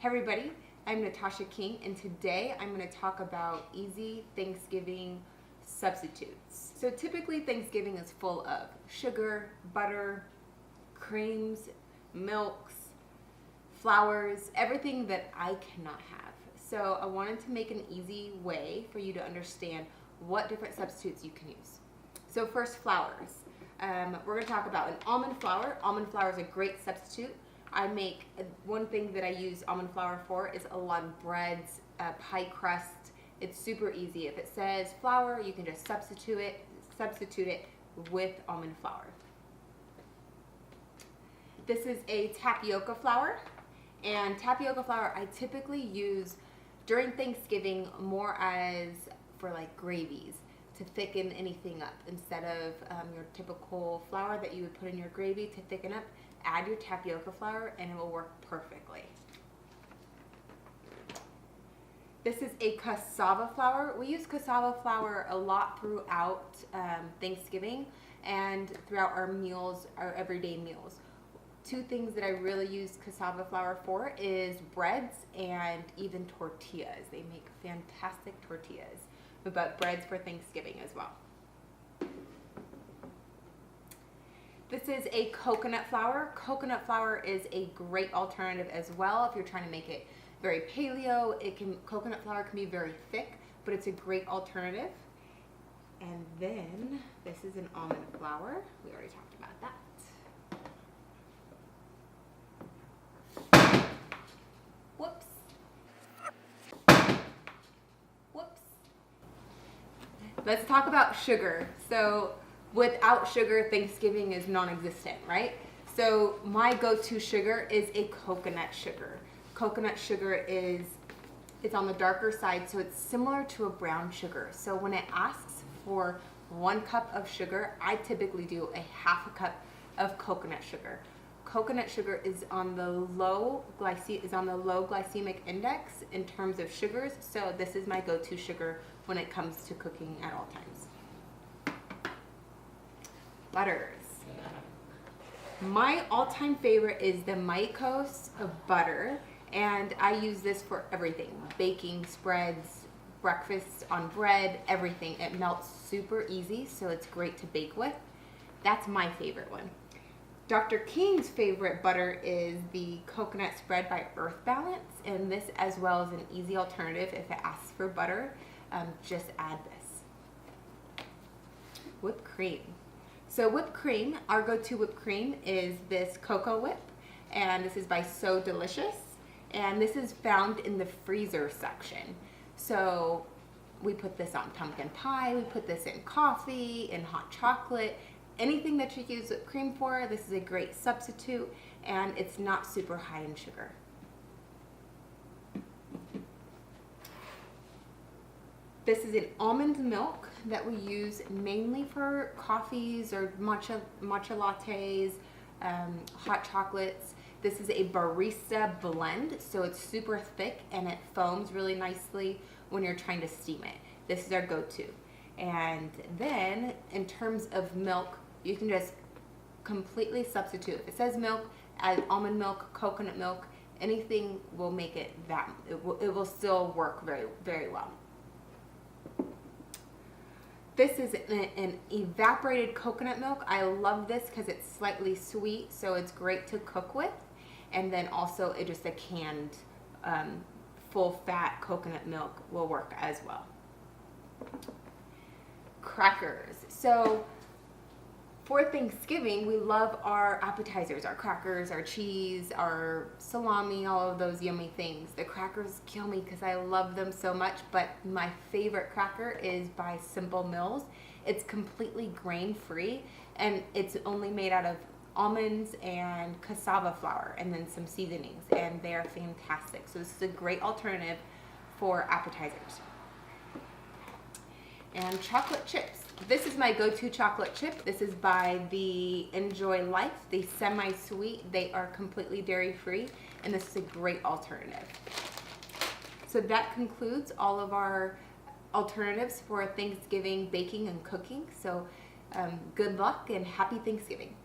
Hey everybody, I'm Natasha King, and today I'm going to talk about easy Thanksgiving substitutes. So typically Thanksgiving is full of sugar, butter, creams, milks, flours, everything that I cannot have. So I wanted to make an easy way for you to understand what different substitutes you can use. So first, flours. We're going to talk about an almond flour. Almond flour is a great substitute. One thing that I use almond flour for is a lot of breads, pie crust. It's super easy. If it says flour, you can just substitute it with almond flour. This is a tapioca flour, and tapioca flour I typically use during Thanksgiving more as for like gravies, to thicken anything up. Instead of your typical flour that you would put in your gravy to thicken up, add your tapioca flour and it will work perfectly. This is a cassava flour. We use cassava flour a lot throughout Thanksgiving and throughout our meals, our everyday meals. Two things that I really use cassava flour for is breads and even tortillas. They make fantastic tortillas, but breads for Thanksgiving as well. This is a coconut flour. Coconut flour is a great alternative as well if you're trying to make it very paleo. Coconut flour can be very thick, but it's a great alternative. And then this is an almond flour. We already talked about that. Whoops. Let's talk about sugar. So without sugar, Thanksgiving is non-existent, right? So my go-to sugar is a coconut sugar. Coconut sugar it's on the darker side, so it's similar to a brown sugar. So when it asks for 1 cup of sugar, I typically do a half a cup of coconut sugar. Coconut sugar is on the low glycemic index in terms of sugars, so this is my go-to sugar when it comes to cooking at all times. Butters. My all-time favorite is the Mycos butter, and I use this for everything. Baking, spreads, breakfast on bread, everything. It melts super easy, so it's great to bake with. That's my favorite one. Dr. King's favorite butter is the coconut spread by Earth Balance, and this as well is an easy alternative. If it asks for butter, just add this. Whipped cream. So whipped cream, our go-to whipped cream is this Cocoa Whip, and this is by So Delicious, and this is found in the freezer section. So we put this on pumpkin pie, we put this in coffee, in hot chocolate, anything that you use whipped cream for, this is a great substitute, and it's not super high in sugar. This is an almond milk that we use mainly for coffees or matcha lattes, hot chocolates. This is a barista blend, so it's super thick and it foams really nicely when you're trying to steam it. This is our go-to. And then in terms of milk, you can just completely substitute. If it says milk, add almond milk, coconut milk, anything will make it it will still work very, very well. This is an evaporated coconut milk. I love this because it's slightly sweet, so it's great to cook with. And then also just a canned full fat coconut milk will work as well. Crackers. So for Thanksgiving, we love our appetizers, our crackers, our cheese, our salami, all of those yummy things. The crackers kill me because I love them so much, but my favorite cracker is by Simple Mills. It's completely grain-free, and it's only made out of almonds and cassava flour and then some seasonings, and they are fantastic. So this is a great alternative for appetizers. And chocolate chips. This is my go-to chocolate chip. This is by the Enjoy Life, the semi-sweet. They are completely dairy-free, and this is a great alternative. So that concludes all of our alternatives for Thanksgiving baking and cooking. So good luck and happy Thanksgiving.